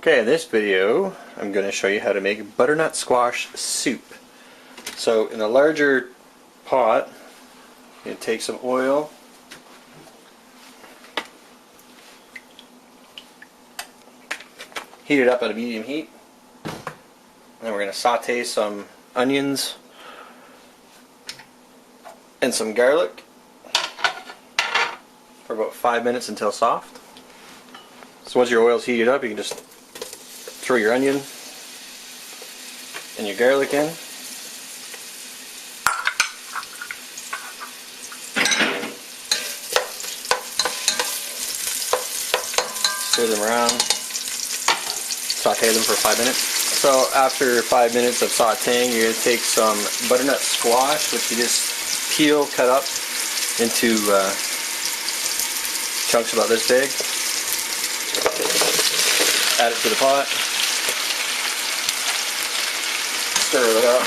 Okay, in this video I'm going to show you how to make butternut squash soup. So in a larger pot, you take some oil, heat it up at a medium heat, and then we're going to saute some onions and some garlic for about 5 minutes until soft. So once your oil's heated up, you can just throw your onion and your garlic in. Stir them around. Saute them for 5 minutes. So after 5 minutes of sauteing, you're going to take some butternut squash, which you just peel, cut up into chunks about this big. Add it to the pot. Stir it up.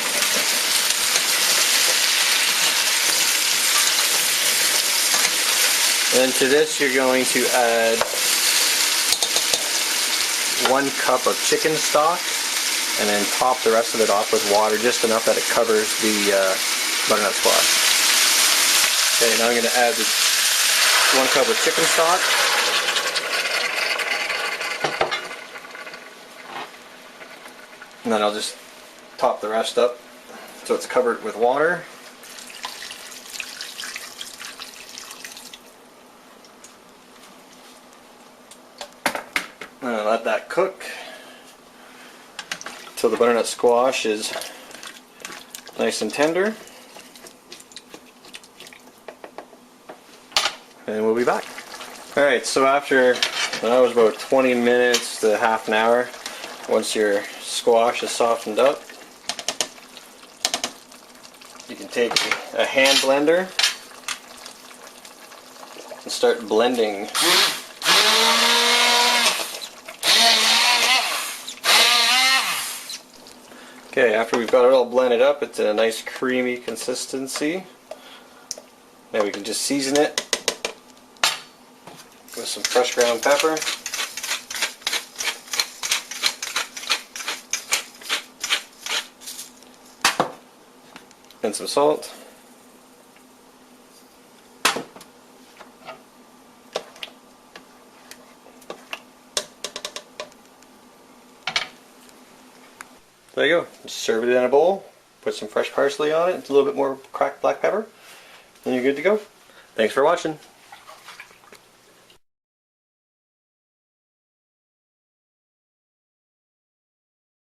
And then to this you're going to add 1 cup of chicken stock and then top the rest of it off with water, just enough that it covers the butternut squash. Okay, now I'm going to add the 1 cup of chicken stock. And then I'll just top the rest up so it's covered with water. And I'll let that cook till the butternut squash is nice and tender. And we'll be back. Alright, so after that was about 20 minutes to half an hour, once your squash is softened up, you can take a hand blender and start blending. Okay, after we've got it all blended up, it's a nice creamy consistency. Now we can just season it with some fresh ground pepper. And some salt. There you go. Just serve it in a bowl, put some fresh parsley on it, a little bit more cracked black pepper, and you're good to go. Thanks for watching.